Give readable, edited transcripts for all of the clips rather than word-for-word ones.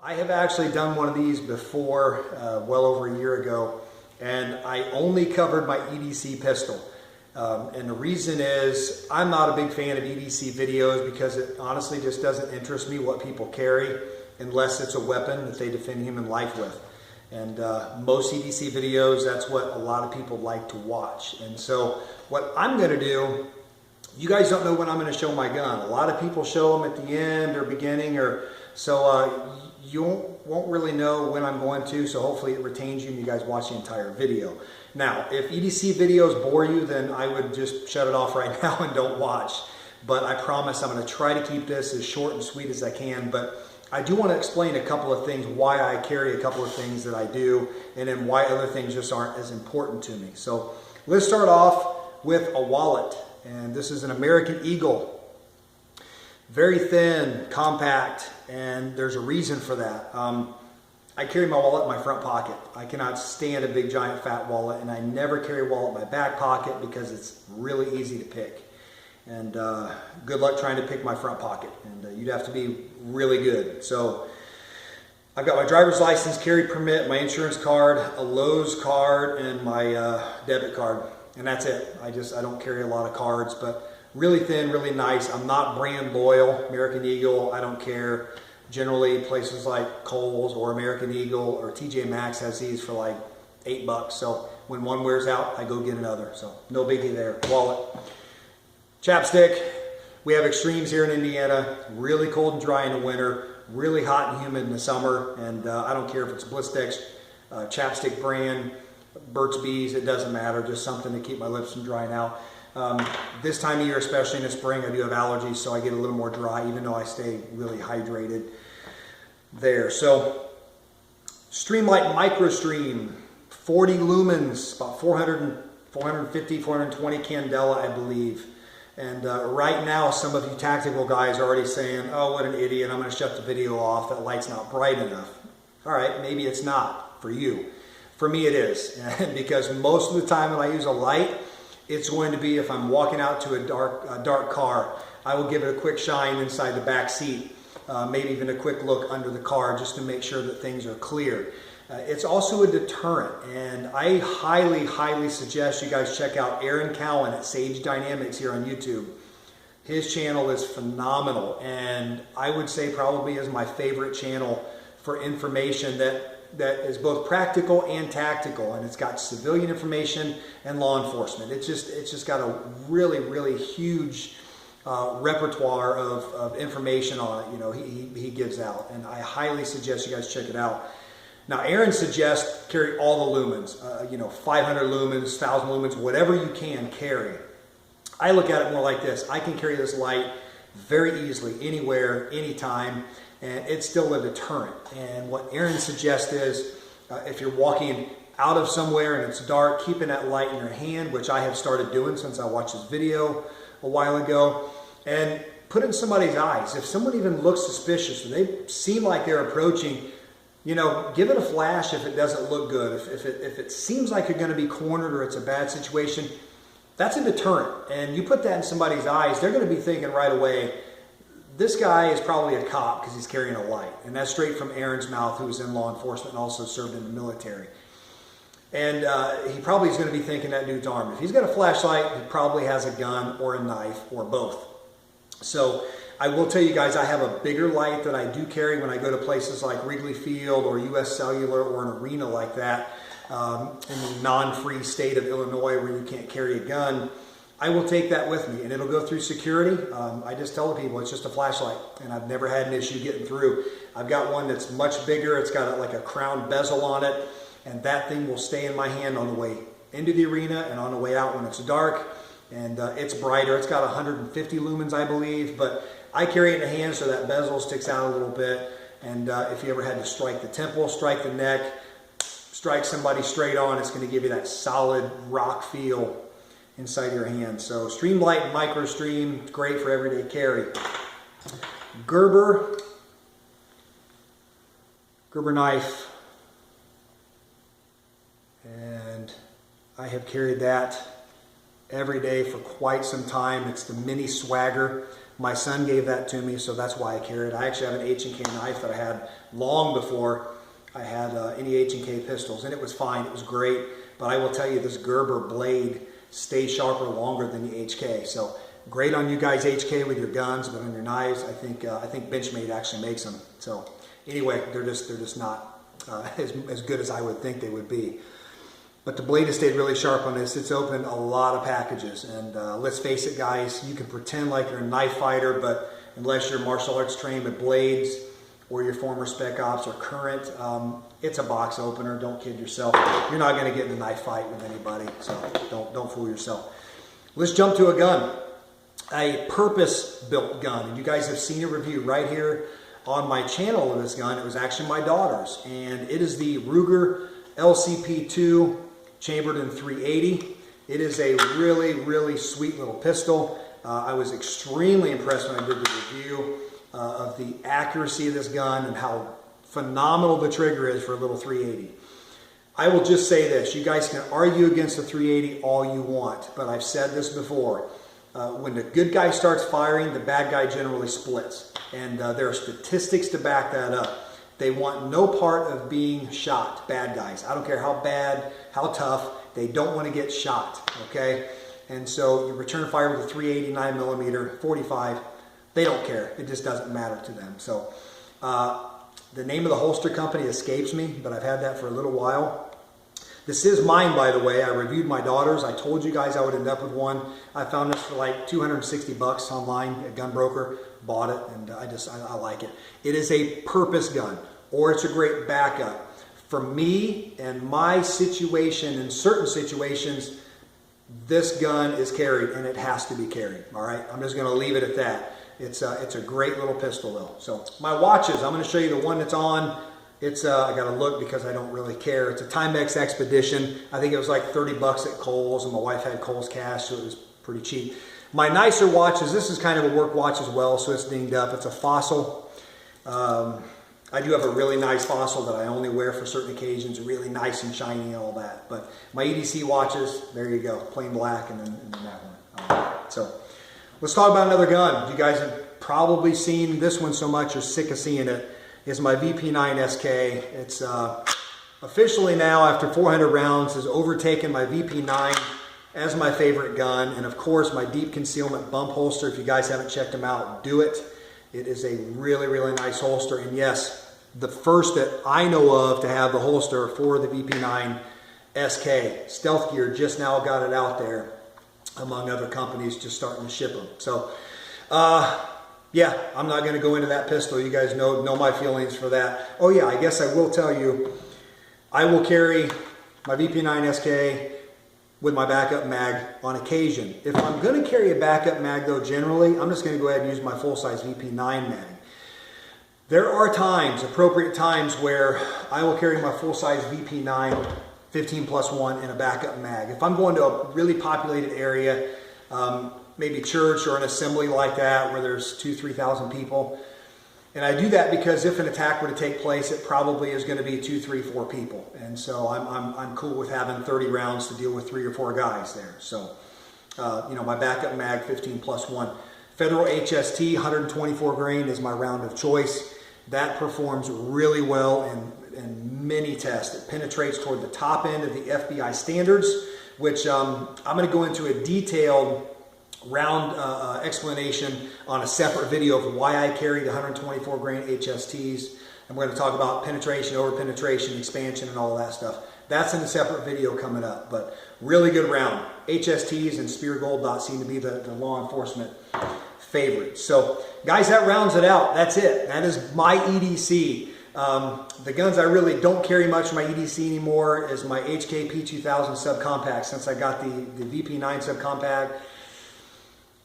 I have actually done one of these before, well over a year ago, and I only covered my EDC pistol. And the reason is I'm not a big fan of EDC videos because it honestly just doesn't interest me what people carry unless it's a weapon that they defend human life with. And most EDC videos, that's what a lot of people like to watch. And so what I'm going to do, you guys don't know when I'm going to show my gun. A lot of people show them at the end or beginning, or so you won't really know when I'm going to, so hopefully it retains you and you guys watch the entire video. Now, if EDC videos bore you, then I would just shut it off right now and don't watch. But I promise I'm going to try to keep this as short and sweet as I can. But I do want to explain a couple of things, why I carry a couple of things that I do, and then why other things just aren't as important to me. So let's start off with a wallet. And this is an American Eagle. Very thin, compact, and there's a reason for that. I carry my wallet in my front pocket. I cannot stand a big giant fat wallet, and I never carry a wallet in my back pocket because it's really easy to pick. And good luck trying to pick my front pocket, and you'd have to be really good. So I've got my driver's license, carry permit, my insurance card, a Lowe's card, and my debit card, and that's it. I don't carry a lot of cards, but really thin, really nice. I'm not brand loyal. American Eagle, I don't care. Generally, places like Kohl's or American Eagle or TJ Maxx has these for like $8. So when one wears out, I go get another. So no biggie there. Wallet. Chapstick. We have extremes here in Indiana. Really cold and dry in the winter. Really hot and humid in the summer. And I don't care if it's Blistex, chapstick brand, Burt's Bees. It doesn't matter. Just something to keep my lips from drying out. This time of year, especially in the spring, I do have allergies, so I get a little more dry, even though I stay really hydrated there. So, Streamlight MicroStream, 40 lumens, about 450, 420 candela, I believe. And right now, some of you tactical guys are already saying, oh, what an idiot, I'm going to shut the video off, that light's not bright enough. All right, maybe it's not for you. For me, it is, because most of the time when I use a light, it's going to be if I'm walking out to a dark car, I will give it a quick shine inside the back seat, maybe even a quick look under the car just to make sure that things are clear. It's also a deterrent, and I highly, highly suggest you guys check out Aaron Cowan at Sage Dynamics here on YouTube. His channel is phenomenal, and I would say probably is my favorite channel for information that is both practical and tactical, and it's got civilian information and law enforcement. It's just got a really, really huge repertoire of information on it. You know, he gives out, and I highly suggest you guys check it out. Now, Aaron suggests carry all the lumens, 500 lumens, 1,000 lumens, whatever you can carry. I look at it more like this. I can carry this light very easily, anywhere, anytime, and it's still a deterrent. And what Aaron suggests is if you're walking out of somewhere and it's dark, keeping that light in your hand, which I have started doing since I watched this video a while ago, and put it in somebody's eyes. If someone even looks suspicious or they seem like they're approaching, give it a flash if it doesn't look good. If it seems like you're going to be cornered or it's a bad situation, that's a deterrent. And you put that in somebody's eyes, they're going to be thinking right away, this guy is probably a cop because he's carrying a light. And that's straight from Aaron's mouth, who was in law enforcement and also served in the military. And he probably is going to be thinking that dude's armed. If he's got a flashlight, he probably has a gun or a knife or both. So I will tell you guys, I have a bigger light that I do carry when I go to places like Wrigley Field or US Cellular or an arena like that in the non-free state of Illinois where you can't carry a gun. I will take that with me, and it'll go through security. I just tell the people it's just a flashlight, and I've never had an issue getting through. I've got one that's much bigger. It's got like a crown bezel on it, and that thing will stay in my hand on the way into the arena and on the way out when it's dark. And it's brighter. It's got 150 lumens, I believe, but I carry it in the hand so that bezel sticks out a little bit. And if you ever had to strike the temple, strike the neck, strike somebody straight on, it's going to give you that solid rock feel inside your hand. So Streamlight MicroStream, great for everyday carry. Gerber knife, and I have carried that every day for quite some time. It's the Mini Swagger. My son gave that to me, so that's why I carry it. I actually have an H&K knife that I had long before I had any H&K pistols, and it was fine. It was great, but I will tell you, this Gerber blade stays sharper longer than the HK. So great on you guys, HK, with your guns, but on your knives, I think Benchmade actually makes them. So anyway, they're just not as good as I would think they would be. But the blade has stayed really sharp on this. It's opened a lot of packages. And let's face it, guys, you can pretend like you're a knife fighter, but unless you're martial arts trained with blades or your former Spec Ops or current, it's a box opener. Don't kid yourself. You're not going to get in a knife fight with anybody, so don't fool yourself. Let's jump to a gun, a purpose-built gun. And you guys have seen a review right here on my channel of this gun. It was actually my daughter's, and it is the Ruger LCP2 chambered in .380. It is a really, really sweet little pistol. I was extremely impressed when I did the review of the accuracy of this gun and how phenomenal the trigger is for a little .380. I will just say this, you guys can argue against the .380 all you want, but I've said this before. When the good guy starts firing, the bad guy generally splits. And there are statistics to back that up. They want no part of being shot, bad guys. I don't care how bad, how tough, they don't want to get shot, okay? And so you return fire with a .380, 9mm, 45, they don't care. It just doesn't matter to them. So the name of the holster company escapes me, but I've had that for a little while. This is mine, by the way. I reviewed my daughter's. I told you guys I would end up with one. I found this for like 260 bucks online at Gunbroker. Bought it, and I like it. It is a purpose gun, or it's a great backup. For me and my situation, in certain situations, this gun is carried, and it has to be carried. All right, I'm just going to leave it at that. It's a great little pistol, though. So my watches, I'm going to show you the one that's on. It's I got to look because I don't really care. It's a Timex Expedition. I think it was like 30 bucks at Kohl's, and my wife had Kohl's cash, so it was pretty cheap. My nicer watches, this is kind of a work watch as well, so it's dinged up. It's a Fossil. I do have a really nice Fossil that I only wear for certain occasions, really nice and shiny and all that. But my EDC watches, there you go, plain black, and then that one. So let's talk about another gun. You guys have probably seen this one so much you're sick of seeing it. It's my VP9 SK. It's officially now, after 400 rounds, has overtaken my VP9 as my favorite gun, and of course my deep concealment bump holster. If you guys haven't checked them out, do it. It is a really, really nice holster, and yes, the first that I know of to have the holster for the VP9 SK. Stealth Gear just now got it out there, among other companies just starting to ship them. So yeah, I'm not going to go into that pistol. You guys know my feelings for that. Oh yeah, I guess I will tell you, I will carry my VP9 SK with my backup mag on occasion. If I'm going to carry a backup mag, though, generally, I'm just going to go ahead and use my full-size VP9 mag. There are times, appropriate times, where I will carry my full-size VP9 15+1 in a backup mag. If I'm going to a really populated area, maybe church or an assembly like that where there's 2,000-3,000 people, and I do that because if an attack were to take place, it probably is going to be 2, 3, 4 people. And so I'm cool with having 30 rounds to deal with 3 or 4 guys there. So, you know, my backup mag 15+1. Federal HST 124 grain is my round of choice. That performs really well in many tests. It penetrates toward the top end of the FBI standards, which I'm going to go into a detailed round explanation on a separate video of why I carry the 124 grain HSTs. And we're going to talk about penetration, over penetration, expansion, and all of that stuff. That's in a separate video coming up, but really good round. HSTs and Spear Gold Dot seem to be the law enforcement favorites. So guys, that rounds it out. That's it. That is my EDC. The guns I really don't carry much in my EDC anymore is my HK P2000 subcompact. Since I got the VP9 subcompact,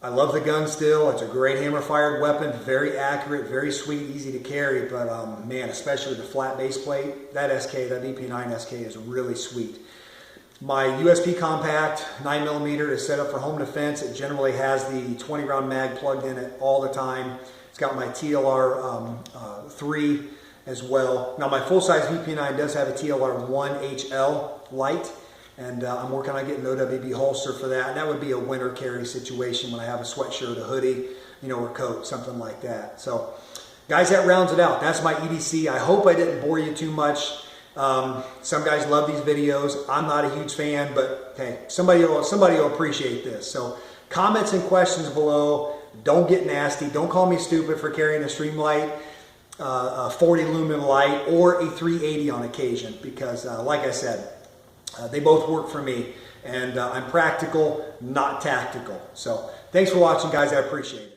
I love the gun still. It's a great hammer-fired weapon, very accurate, very sweet, easy to carry. But man, especially the flat base plate, that SK, that VP9 SK is really sweet. My USP compact 9mm is set up for home defense. It generally has the 20-round mag plugged in it all the time. It's got my TLR 3 as well. Now my full-size VP9 does have a TLR 1 HL light. And I'm working on getting an OWB holster for that. And that would be a winter carry situation when I have a sweatshirt, a hoodie, or coat, something like that. So guys, that rounds it out. That's my EDC. I hope I didn't bore you too much. Some guys love these videos. I'm not a huge fan, but hey, somebody will appreciate this. So comments and questions below. Don't get nasty. Don't call me stupid for carrying a Streamlight, a 40 lumen light, or a 380 on occasion, because like I said, they both work for me, and I'm practical, not tactical. So thanks for watching, guys. I appreciate it.